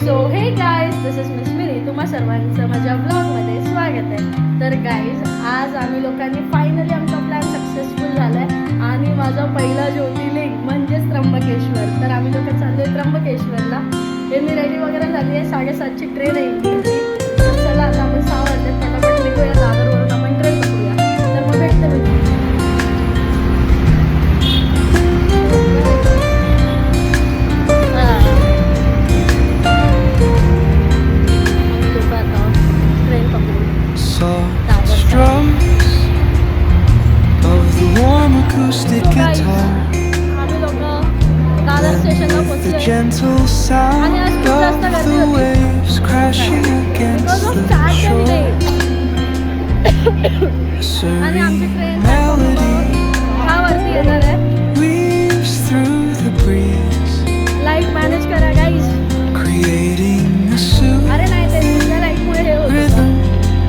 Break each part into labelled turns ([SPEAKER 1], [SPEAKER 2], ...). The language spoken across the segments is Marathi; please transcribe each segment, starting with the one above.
[SPEAKER 1] सो हे गाईज, दिस इज मिस मिरी. तुम्हा सर्वांचं माझ्या ब्लॉगमध्ये स्वागत आहे. तर गाईज, आज आम्ही लोकांनी फायनली आमचा प्लॅन सक्सेसफुल झाला आहे आणि माझा पहिला ज्योतिर्लिंग म्हणजेच त्र्यंबकेश्वर. तर आम्ही लोक चाललो आहे त्र्यंबकेश्वरला. हे मी रेडी वगैरे झाली आहे. 7:30ची ट्रेन आहे. तर चला आता आपण 6 वाजले फटाफट निघूया दादरवरून. आपण ट्रेन पकडूया. तर मग भेटते मी.
[SPEAKER 2] The gentle sound of the waves crashing against the shore. A serene melody weaves through the breeze,
[SPEAKER 1] light manage करा गाईज.
[SPEAKER 2] creating a soothing
[SPEAKER 1] अरे नाही ते तुझ्या लाईटमुळे हे होतं.
[SPEAKER 2] rhythm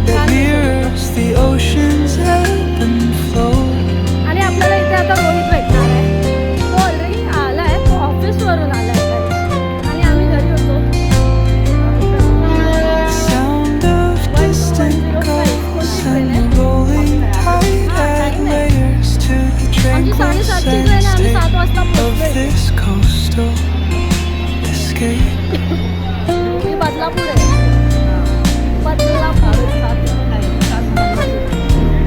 [SPEAKER 2] that mirrors the ocean's ebb and flow.
[SPEAKER 1] आणि आपल्याला इथे आता रोहित भेटणार आहे. तो ऑलरेडी आलाय. तो ऑफिसवरून आलाय आणि आम्ही घरी होतो.
[SPEAKER 2] Sound of distant gulls and the rolling tide add layers to the
[SPEAKER 1] आमची
[SPEAKER 2] tranquil
[SPEAKER 1] 7:30ची ट्रेन आहे. आम्ही 7 वाजता
[SPEAKER 2] of
[SPEAKER 1] पोहोचलोय.
[SPEAKER 2] this coastal escape.
[SPEAKER 1] मी बदलापूर आहे. बदलापूर.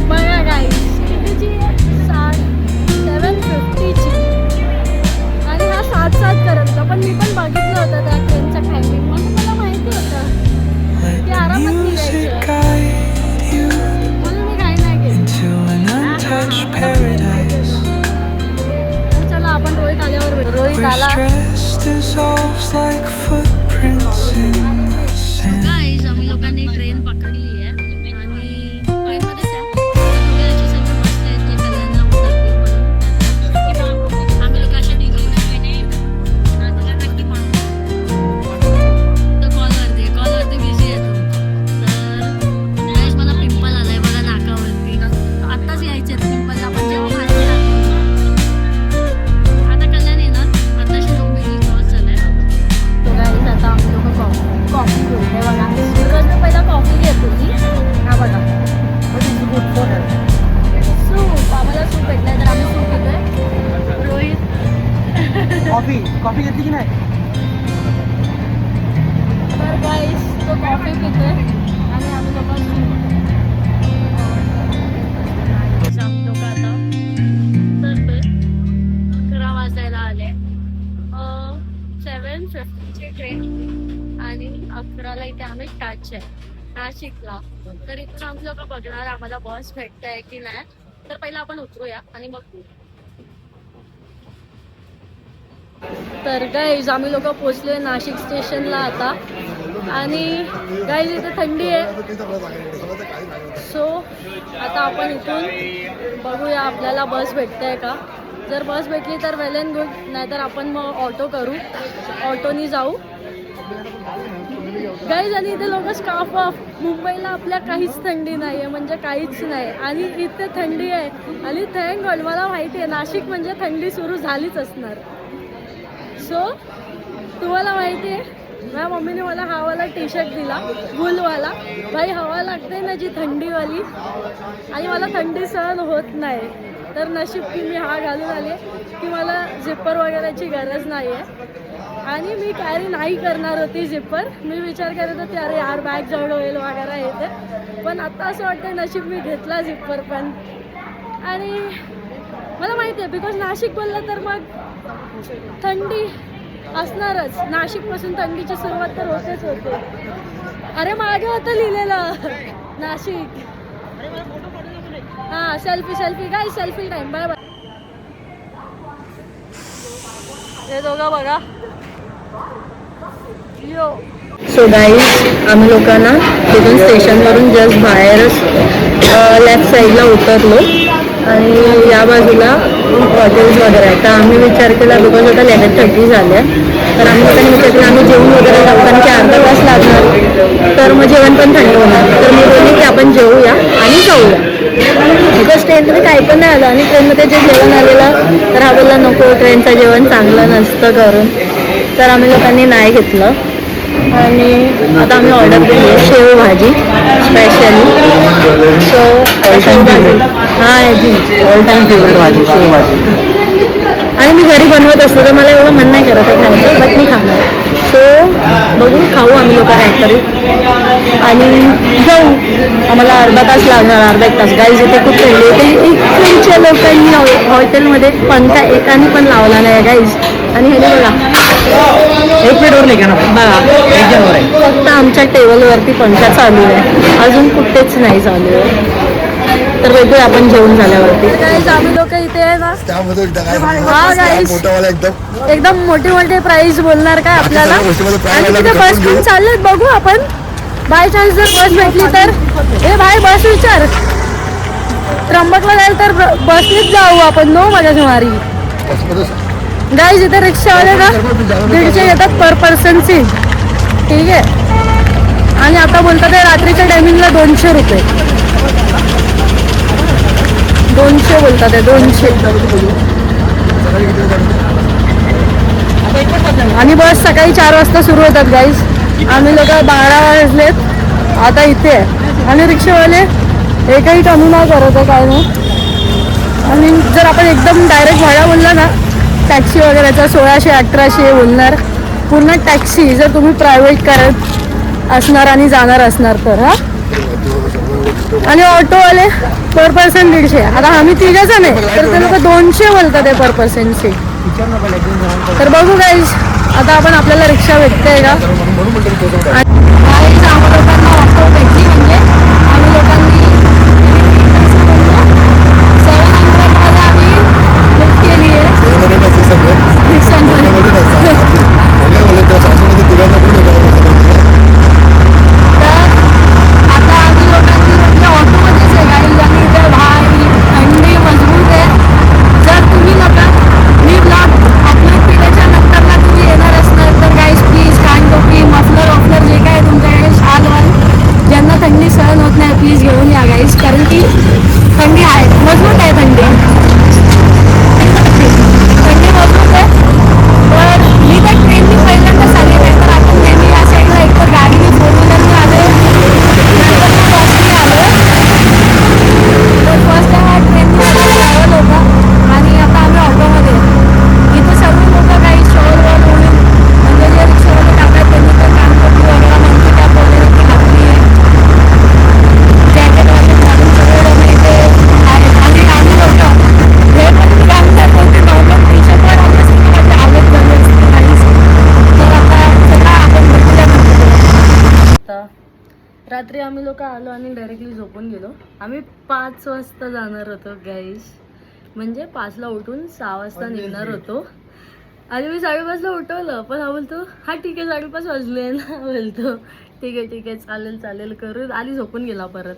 [SPEAKER 1] बघा गाईज, कितीची आहे? 7:50ची आणि हा 7:07 करत. पण मी पण बघितलं होतं त्या ट्रेनचं टायमिंग. म्हणून मला माहिती होतं
[SPEAKER 2] Let
[SPEAKER 1] की
[SPEAKER 2] the
[SPEAKER 1] आरामात
[SPEAKER 2] music
[SPEAKER 1] निघायचं.
[SPEAKER 2] guide you
[SPEAKER 1] म्हणून मी काही नाही केलं.
[SPEAKER 2] into an untouched paradise
[SPEAKER 1] तर चला आपण रोहित आल्यावर भेटू. रोहित
[SPEAKER 2] where
[SPEAKER 1] आला.
[SPEAKER 2] stress dissolves like footprints in the sand.
[SPEAKER 1] Guys, आम्ही लोकांनी ट्रेन पकडली आहे आणि ट्रेनमध्येच आहे. सगळे असे सगळे बसले आहेत जे पहिल्यांदा उतरतील म्हणून. आम्ही लोक असे निघून तुला नक्की म्हणून तर कॉलवरती बिझी आहे तो. तर गाईज, मला पिंपल आलाय बघा नाकावरती. आत्ताच यायचे आहेत पिंपल. आपण जेव्हा बाहेर जातो आता कल्याण येणार. आताशी डोंबिवली क्रॉस झालाय. तो गाईज, आता आम्ही लोक कॉफी घेऊया. बघा, रोज मी पहिला कॉफी घेत होती. हा बघा, सूप. आम्हाला सूप भेटलाय तर आम्ही सूप घेतोय. रोहित
[SPEAKER 3] कॉफी घेतली की नाही?
[SPEAKER 1] तर गाईस, तो कॉफी पितोय आणि आम्ही लोक आता तर 11 वाजायला आले. 7:50ची ट्रेन आणि 11ला इथे आम्ही टाच आहे नाशिकला. तर इथून आम्ही लोक बघणार आम्हाला बस भेटतंय की नाही. तर पहिला आपण उतरूया आणि मग. तर गाईज, आम्ही लोक पोचलोय नाशिक स्टेशनला आता. आणि गाईज, इथे थंडी आहे. सो आता आपण इथून बघूया आपल्याला बस भेटते का. जर बस भेटली तर वेल अँड गुड, नाहीतर आपण मग ऑटो करू. ऑटोनी जाऊ गाईज. आणि इथे लोक स्कार्फ ऑफ. मुंबईला आपल्या काहीच थंडी नाही आहे, म्हणजे काहीच नाही. आणि इथे थंडी आहे. आणि थँक गॉड, मला माहिती आहे नाशिक म्हणजे थंडी सुरू झालीच असणार. सो तुम्हाला माहिती आहे, माझ्या मम्मीने मला हा वाला टी शर्ट दिला वूलवाला. भाई, हवा लागते ना जी थंडीवाली, आणि मला थंडी सहन होत नाही. तर नशीब की मी हा घालून आले की मला झिप्पर वगैरेची गरज नाही आहे. आणि मी कॅरी नाही करणार होती झिप्पर. मी विचार करत होते अरे यार बॅग जवळ होईल वगैरे येते. पण आता असं वाटतं नशीब मी घेतला झिप्पर पण. आणि मला माहिती आहे बिकॉज नाशिक बोललं तर मग थंडी असणारच. नाशिकपासून थंडीची सुरुवात तर होतेच होते. अरे मागे होतं लिहिलेलं नाशिक. हां, सेल्फी काय सेल्फी टाईम. Bye bye. हे दोघं बघा. यो. सो गाईज, आम्ही लोकांना तिथून स्टेशनवरून जस्ट बाहेरच लेफ्ट साईडला उतरलो आणि या बाजूला हॉटेल्स वगैरे आहेत. तर आम्ही विचार केला बिकॉज आता 11:30 झाल्या. तर आम्ही लोकांनी विचार केला आम्ही जेवून वगैरे जाऊ, कारण की अर्धा तास लागणार. तर मग जेवण पण थंड होणार. तर मी बोलली की आपण जेवूया आणि जाऊया. बिकॉज ट्रेनमध्ये काही पण नाही आलं आणि ट्रेनमध्ये जे जेवण आलेलं तर हा बोलला नको, ट्रेनचं जेवण चांगलं नसतं करून. तर आम्ही लोकांनी नाही घेतलं. आणि आता आम्ही ऑर्डर केली आहे शेव भाजी स्पेशली. सो हां याची
[SPEAKER 3] ऑल टाइम फेवरेट भाजी शेवभाजी.
[SPEAKER 1] आणि मी घरी बनवत असतो तर मला एवढं मन नाही करत आहे खायचं, बट मी खाणार. सो बघू खाऊ आम्ही लोक काहीतरी आणि जाऊ. आम्हाला अर्धा तास लागणार, अर्धा एक तास. गाईज इथे खूप थंडी होते. इकडच्या लोकांनी हॉटेलमध्ये पंखा एकाने पण लावला नाही गाईज. आणि हे बघा
[SPEAKER 3] एक प्लेटवर नाही का ना
[SPEAKER 1] बघा
[SPEAKER 3] एकदम आहे.
[SPEAKER 1] फक्त आमच्या टेबलवरती पंखा चालू आहे, अजून कुठेच नाही चालू आहे. तर बघूया आपण जेवण झाल्यावरती. गाईज आम्ही लोक इथे आहे ना, हा गाईज एकदम मोठे मोठे प्राइस बोलणार काय आपल्याला. आणि तिथे बस पण चालले, बघू आपण बाय चान्स जर बस भेटली तर. ए भाई बस विचार, त्र्यंबकला जाईल तर बसनीच जाऊ आपण. नो माझ्या सुमारी गाईज इथे रिक्षावाले ना 150 घेतात पर पर्सनची, ठीक आहे. आणि आता बोलतात आहे रात्रीच्या टायमिंगला 200 रुपये, 200 बोलतात आहे 200. आणि बस सकाळी 4 वाजता सुरू होतात गाईज. आम्ही लोक 12 वाजलेत आता इथे आहे. आणि रिक्षावाले एकही कमी नाही करत आहे काय नाही. आणि जर आपण एकदम डायरेक्ट भाडा बोलला ना टॅक्सी वगैरेचा 1600-1800 बोलणार पूर्ण टॅक्सी, जर तुम्ही प्रायव्हेट करत असणार आणि जाणार असणार तर. हा आणि ऑटोवाले पर पर्सन 150. आता आम्ही 3 जण आहे तर ते लोक 200 बोलतात आहे पर पर्सनची. तर बघू गाईज आता आपण आपल्याला रिक्षा भेटते का. आम्ही लोकांना ऑटो भेटली, म्हणजे आम्ही लोकांनी 700 मध्ये आम्ही बुक केली आहे. प्लीज घेऊन या गाईज, कारण की थंडी आहे, मजबूत आहे थंडी. थंडी मजबूत आहे. तर मी तर ट्रेननी पहिल्यांदाच आले आहे, तर आपण नेहमी या साईडला एक तर गाडीने 4 व्हीलरने आले, नंतर मग बसने आलो. तर फर्स्ट टाइम हा ट्रेनने ट्रॅव्हल होता. आणि आता आम्ही ऑटोमध्ये. इथे सर्व लोक काही शॉलवर होईल, म्हणजे जे रिक्षावाले काका त्यांनी तर कानपट्टी वगैरे म्हणते त्या वगैरे ती घातली आहे. रात्री आम्ही लोक आलो आणि डायरेक्टली झोपून गेलो. आम्ही 5 वाजता जाणार होतो गाईज, म्हणजे 5ला उठून 6 वाजता निघणार होतो. आणि मी 5:30ला उठवलं, पण हा बोलतो हा ठीक आहे 5:30 वाजले ना, बोलतो ठीक आहे चालेल चालेल करू. आधी झोपून गेला परत.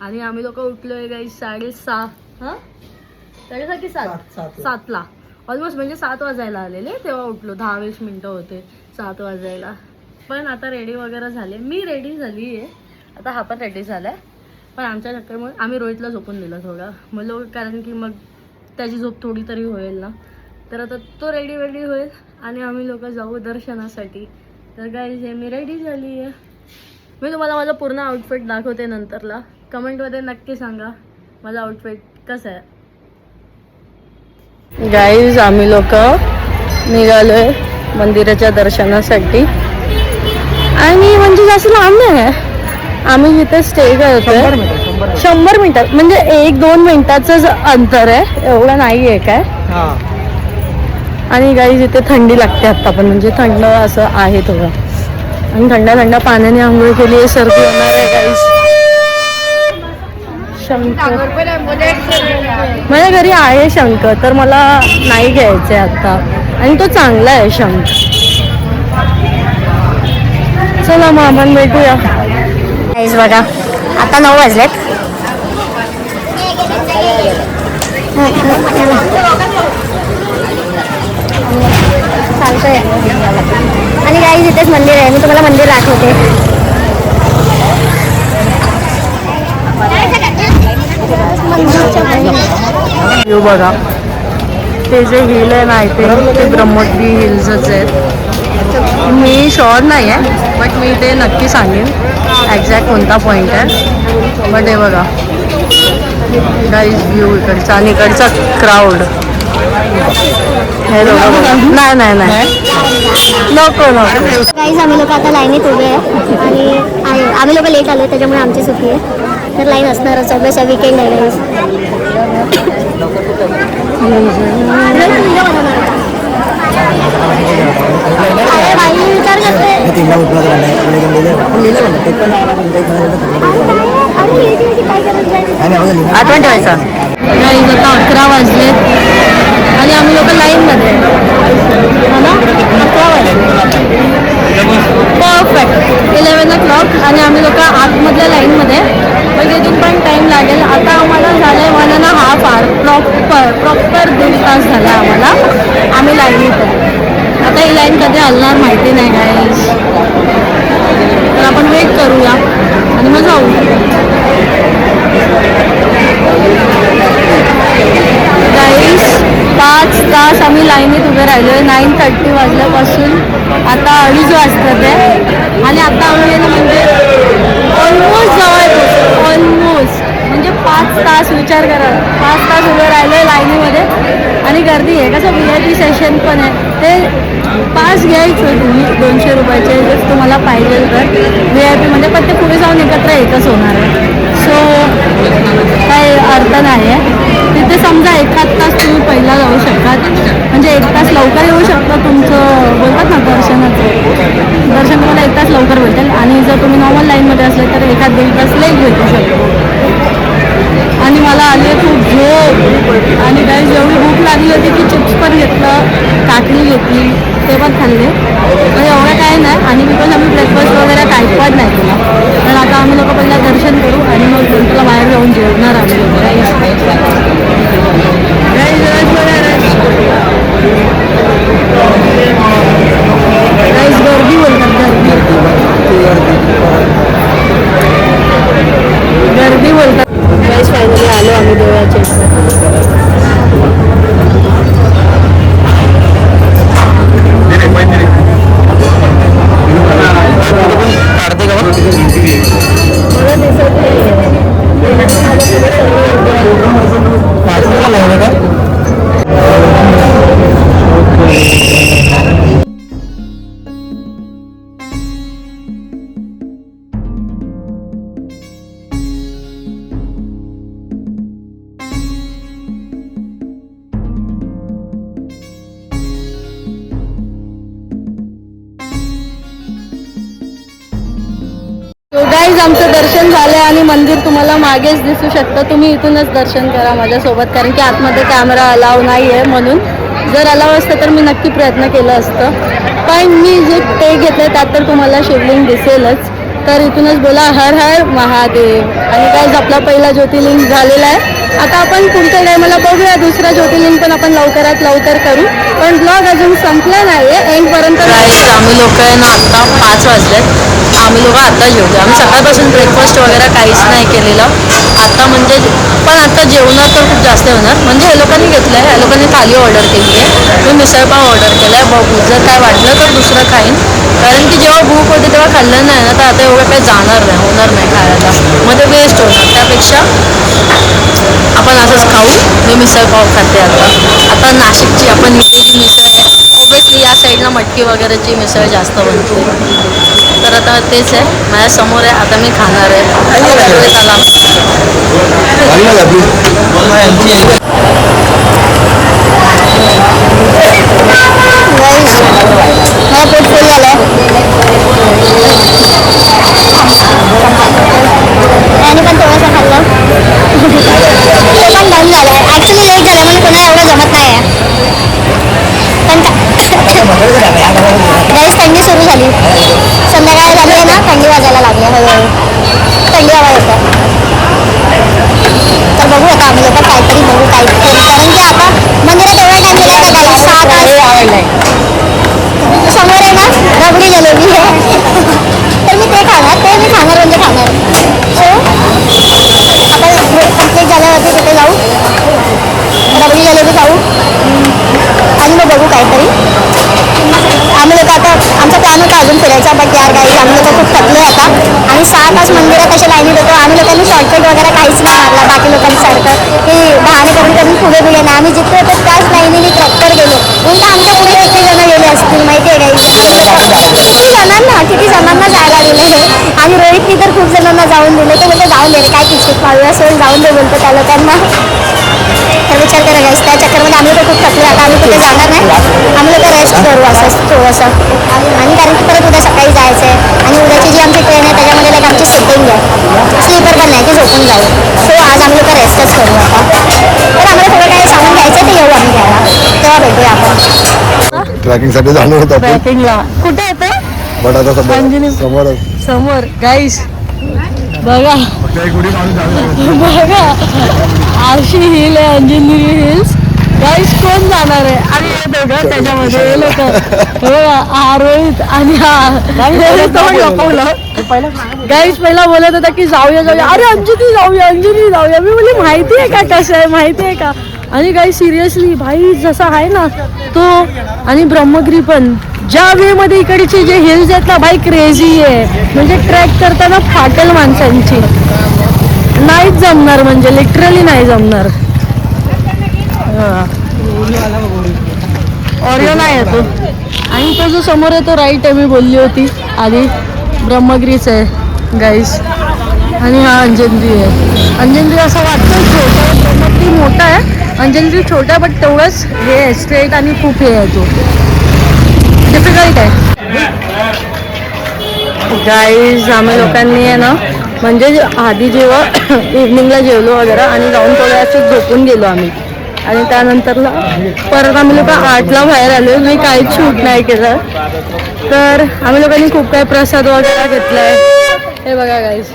[SPEAKER 1] आणि आम्ही लोक उठलोय गाईज 6:30. हां 6:30 की 7ला ऑलमोस्ट, म्हणजे 7 वाजायला आलेले तेव्हा उठलो. 10-20 मिनटं होते 7 वाजायला. पण आता रेडी वगैरे झाले, मी रेडी झाली आहे आता, हा पण रेडी झाला आहे. पण आमच्या चक्करमुळे आम्ही रोहितला झोपून दिलं थोडं, मग लोक, कारण की मग त्याची झोप थोडी तरी होईल ना. तर आता तो रेडी होईल आणि आम्ही लोक जाऊ दर्शनासाठी. तर गाईज हे मी रेडी झाली आहे. मी तुम्हाला माझा पूर्ण आउटफिट दाखवते नंतरला. कमेंटमध्ये नक्की सांगा माझा आउटफिट कसं आहे. गाईज आम्ही लोक निघालोय मंदिराच्या दर्शनासाठी. आणि म्हणजे जास्त लांब नाही आहे, आम्ही जिथे स्टे करतोय 100 मिनिटात, म्हणजे 1-2 मिनिटाचंच अंतर आहे, एवढं नाही आहे काय. आणि गाईज इथे थंडी लागते आत्ता पण, म्हणजे थंड असं आहे थोडं. आणि थंड पाण्याने आंघोळ केली आहे, सर्दी होणार आहे गाईज. शंख माझ्या घरी आहे शंख, तर मला नाही घ्यायचं आहे आत्ता. आणि तो चांगला आहे शंख. चला मग आपण भेटूया. बघा आता 9 वाजलेत. चालतंय. आणि गाईज इथेच मंदिर आहे, मी तुम्हाला मंदिर दाखवते. बघा ते जे हिल आहे ना, ते ब्रह्मोत्री हिल्सच आहेत. मी शॉर नाही आहे बट मी ते नक्की सांगेन एक्झॅक्ट कोणता पॉईंट आहे. बट हे बघा गाईज व्ह्यू इकडचा आणि इकडचा क्राऊड. हे दोघं नाही नाही नाही नको नको.
[SPEAKER 4] गाईज आम्ही लोक आता लाईनीत उभे आहे आणि आम्ही लोक लेट आलो त्याच्यामुळे आमची चुकी आहे. तर लाईन असणारच ऑब्वियस आहे, विकेंड आहे गाईज. विचार करते
[SPEAKER 1] आठवण ठेवायचा. गाईज आता 11 वाजलेत आणि आम्ही लोक लाईनमध्ये हो ना. 11 वाजले परफेक्ट 11 o'clock आणि आम्ही लोक आतमधल्या लाईनमध्ये पण तिथून पण टाईम लागेल. आता आम्हाला झालं आहे 1.5 hour प्रॉपर 1.5 तास झाला आम्हाला. आम्ही लाईनीत आहे. आता ही लाईन कधी हलणार माहिती नाही गाईज. तर आपण वेट करूया आणि मग जाऊ. गाईज 5 तास आम्ही लाईनीत उभे राहिलो आहे. 9:30 वाजल्यापासून आता 2:30 वाजतात आहे आणि आता आम्ही म्हणजे ऑलमोस्ट जवळ पोहोचलो. ऑलमोस्ट म्हणजे 5 तास विचार करा. 5 तास उभे राहिलो आहे लाईनीमध्ये आणि गर्दी आहे. कसं VIP सेशन पण आहे. ते पास घ्यायचं तुम्ही 200 रुपयाचे जर तुम्हाला पाहिजे तर VIP मध्ये. पण ते पुढे जाऊन एकत्र एकच होणार आहे. सो काही अर्थ नाही आहे तिथे. समजा 1 तास तुम्ही पहिला जाऊ शकतात म्हणजे 1 तास लवकर येऊ शकतं. तुमचं बोलतात ना दर्शन तुम्हाला 1 तास लवकर भेटेल आणि जर तुम्ही नॉर्मल लाईनमध्ये असले तर 1-1.5 तास लेट भेटू शकतो. आणि मला आली खूप झोप आणि काही एवढी भूक लागली होती की चिप्स पण घेतलं, काकडी घेतली, ते पण खाल्ले. तर एवढं काय नाही आणि बिकॉज आम्ही ब्रेकफास्ट वगैरे काही पण नाही केला. तर आता आम्ही लोक पहिला दर्शन करू आणि मग तुला बाहेर जाऊन जेवणार आम्ही लोक. गर्दी बोलतात गर्दी बोलतात. गाईज फायनली आलो आम्ही देवाचे. गाईज आमचं दर्शन झालं आणि मंदिर तुम्हाला मागेच दिसू शकतं. तुम्ही इथूनच दर्शन करा माझ्यासोबत कारण की आतमध्ये कॅमेरा अलाव नाही आहे. म्हणून जर अलाव असतं तर मी नक्की प्रयत्न केला असतं. पण मी जे ते घेतले त्यात तर तुम्हाला शिवलिंग दिसेलच. तर इथूनच बोला हर हर महादेव. आणि गाईज आपला पहिला ज्योतिर्लिंग झालेला आहे. आता आपण पुढच्या टायमाला बघूया दुसरा ज्योतिर्लिंग पण आपण लवकरात लवकर करू. पण ब्लॉग अजून संपला नाही आहे एंडपर्यंत. गाईज आम्ही लोक आहे ना आत्ता 5 वाजलेत. आम्ही लोक आता जेवतो. आम्ही सकाळपासून ब्रेकफास्ट वगैरे काहीच नाही केलेलं. आता म्हणजे पण आता जेवणार तर खूप जास्त होणार. म्हणजे हे लोकांनी घेतलं आहे. ह्या लोकांनी थाली ऑर्डर केली आहे. मी मिसळपाव ऑर्डर केला आहे. बघू जर काय वाटलं तर दुसरं खाईन. कारण की जेव्हा भूक होती तेव्हा खाल्लं नाही ना तर आता एवढं काही जाणार नाही होणार नाही खायला. मग ते वेस्ट होणार. त्यापेक्षा आपण असंच खाऊ. मी मिसळपाव खाते आता. आता नाशिकची आपण इथे जी मिसळ आहे ऑब्वियसली या साईडला मटकी वगैरेची मिसळ जास्त बनते. तर आता तेच आहे माझ्यासमोर आहे. आता मी खाणार आहे. चला हा पोट फुल झालं आणि पण थोडंसं खाल्लं ते पण बंद झालं. ॲक्च्युली लेट झालं म्हणून कोणाला एवढं जमत नाही आहे. पण गाईस थंडी सुरू झाली. संध्याकाळ झाली आहे ना थंडी वाजायला लागली हळूहळू. थंडी हवा येतं. तर बघू आता आम्ही लोक काहीतरी बघू काहीतरी. कारण की आता मंदिरात एवढा टाईम गेला का गाईस 7 वाजता. समोर आहे ना रबडी जलेबी आहे.
[SPEAKER 4] आणि 6 तास मंदिरात अशा लाईनीत होतो. आम्ही लोकांनी शॉर्टकट वगैरे काहीच नाही मारला बाकी लोकांसारखं की बहाणे करून पुढे गेले नाही. आम्ही जिथे होतो त्याच लाईनीने प्रॉपर गेलो. उलट आमच्या पुढे किती जण गेले असतील माहिती आहे का? किती जणांना जायला दिले हे. आणि रोहितनी तर खूप जणांना जाऊन दिले. तो बोलतो जाऊन दे रे, काय किचकिट पाळूया असेल जाऊन दे बोलतो त्या लोकांना. तर विचार करा गाईस, त्या चक्करमध्ये आम्ही लोक खूप थकलो. आता आम्ही कुठे जाणार नाही, आम्ही लोक रेस्ट करू असं थोडंसं. आणि कारण की परत उद्या सकाळी जायचं आहे आणि उद्याची जी आमची ट्रेन आहे त्याच्यामध्ये लाईक आमची सिटिंग आहे, स्लीपर पण नाही की झोपून जाऊ. सो आज आम्ही लोक रेस्टच करू आता. तर आम्हाला थोडं काय सामान घ्यायचं ते येऊ आम्ही घ्यायला, तेव्हा भेटूया आपण.
[SPEAKER 5] ट्रॅकिंगसाठी जाणार होतो आपण,
[SPEAKER 1] ट्रॅकिंगला कुठे येते?
[SPEAKER 5] पण आता
[SPEAKER 1] अंजनी.
[SPEAKER 5] समोरच
[SPEAKER 1] समोर गाईस बघा बघा आरशी हिल आहे, अंजनेरी हिल्स. गाईस कोण जाणार आहे? आणि हे दोघं त्याच्यामध्ये हे लोक हा रोहित आणि गाईस पहिला बोलत होता की जाऊया जाऊया, अरे अंजनी जाऊया. मी बोलली माहिती आहे का कसं आहे, माहिती आहे का? आणि गाईस सिरियसली भाई जसा आहे ना तो, आणि ब्रह्मगिरी पण ज्या वे मध्ये इकडचे जे हिल्स आहेत ना भाई क्रेझी आहे. म्हणजे ट्रॅक करताना फाटेल माणसांची, नाहीच जमणार, म्हणजे लिटरली नाही जमणार. ऑरिओ नाही येतो. आणि तो जो समोर आहे तो राईट आहे, मी बोलली होती आधी, ब्रह्मगिरीच आहे गाईस. आणि हा अंजनेरी आहे. अंजनेरी असं वाटतं छोटा आहे, ब्रह्मगिरी मोठा आहे, अंजनेरी छोटा आहे, बट तेवढंच हे आहे स्ट्रेट आणि खूप हे आहे, तो डिफिकल्ट आहे. गाईज आम्ही लोकांनी आहे ना, म्हणजे आधी जेव्हा इव्हनिंगला जेवलो वगैरे आणि जाऊन थोड्याच झोपून गेलो आम्ही. आणि त्यानंतरला परत आम्ही लोक 8ला बाहेर आलो. मी काहीच शूट नाही केलं. तर आम्ही लोकांनी खूप काही प्रसाद वगैरे घेतलाय. हे बघा गाईज,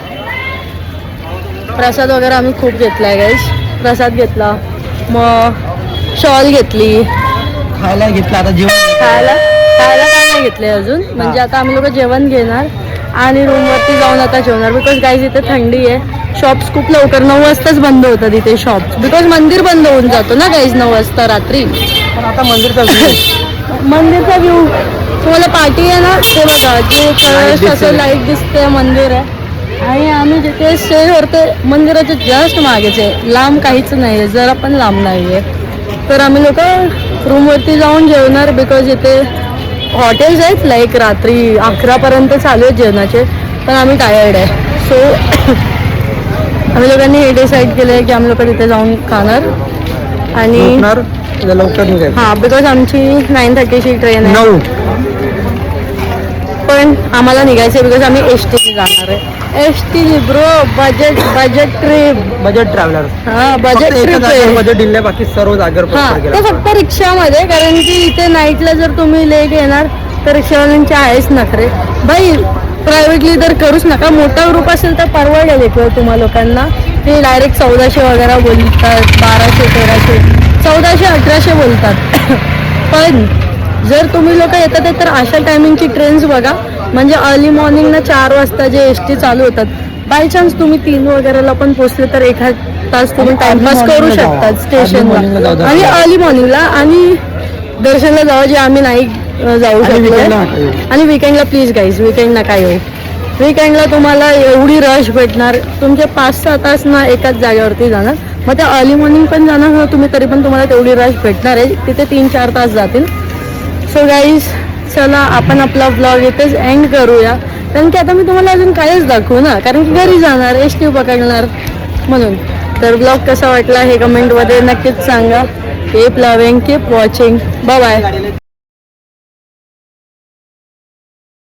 [SPEAKER 1] प्रसाद वगैरे आम्ही खूप घेतलाय गाईज. प्रसाद घेतला, मग शॉल घेतली,
[SPEAKER 3] खायला घेतला. आता जेवण
[SPEAKER 1] खायला काय नाही घेतले अजून. म्हणजे आता आम्ही लोक जेवण घेणार आणि रूमवरती जाऊन आता जेवणार. बिकॉज गाईज इथे थंडी आहे. शॉप्स खूप लवकर 9 वाजताच बंद होतात इथे शॉप्स, बिकॉज मंदिर बंद होऊन जातो ना गाईज 9 वाजता रात्री.
[SPEAKER 3] पण आता मंदिरचा
[SPEAKER 1] मंदिरचा व्ह्यू तुम्हाला पार्टी आहे ना ते बघा, जे फर्स्ट असं लाईट दिसते मंदिर आहे. आणि आम्ही जिथे स्टे करतो मंदिराच्या जस्ट मागेच आहे, लांब काहीच नाही आहे, जरा पण लांब नाही आहे. तर आम्ही लोक रूमवरती जाऊन जेवणार. बिकॉज इथे हॉटेल्स आहेत लाईक रात्री 11पर्यंत चालू आहेत जेवणाचे, पण आम्ही टायर्ड आहे. सो आम्ही लोकांनी हे डिसाईड केलं आहे की आम्ही लोक तिथे जाऊन खाणार आणि
[SPEAKER 3] लवकर निघायचं.
[SPEAKER 1] हां, बिकॉज आमची 9:30ची ट्रेन आहे.
[SPEAKER 3] 9
[SPEAKER 1] पण आम्हाला निघायचं आहे बिकॉज आम्ही एसटीने जाणार आहे. ST bro, budget trip,
[SPEAKER 3] budget traveller.
[SPEAKER 1] हां बजेट ट्रिप आहे.
[SPEAKER 3] बजेट दिले, बाकी सर्व जागेवर
[SPEAKER 1] हां, ते फक्त रिक्षामध्ये, कारण की इथे नाईटला जर तुम्ही लेट येणार तर रिक्षावाल्यांचे आहेच नखरे. बाई प्रायव्हेटली तर करूच नका. मोठा ग्रुप असेल तर परवडेल एक वेळ तुम्हा लोकांना. ते डायरेक्ट 1400 वगैरे बोलतात, 1200, 1300, 1400, 1800 बोलतात. पण जर तुम्ही लोक येतात तर अशा टायमिंगची ट्रेन्स बघा. म्हणजे अर्ली मॉर्निंगला 4 वाजता जे एसटी चालू होतात, बाय चान्स तुम्ही 3 वगैरेला पण पोहोचले तर 1 तास तुम्ही टाइमपास करू शकतात स्टेशनला. आणि अर्ली मॉर्निंगला आणि दर्शनला जावं, जे आम्ही नाही जाऊ शकतो. आणि विकेंडला प्लीज गाईज, विकेंड नका येऊ. विकेंडला तुम्हाला एवढी रश भेटणार, तुमचे 5-6 तास ना एकाच जागेवरती जाणार. मग ते अर्ली मॉर्निंग पण जाणार ना तुम्ही, तरी पण तुम्हाला तेवढी रश भेटणार आहे. तिथे 3-4 तास जातील. सो गाईज चला आपण आपला ब्लॉग इथेच एंड करूया, कारण की आता मी तुम्हाला अजून काहीच दाखवू ना, कारण की घरी जाणार, एसटी पकडणार म्हणून. तर ब्लॉग कसा वाटला हे कमेंटमध्ये नक्कीच सांगा. Keep loving, keep watching, bye bye.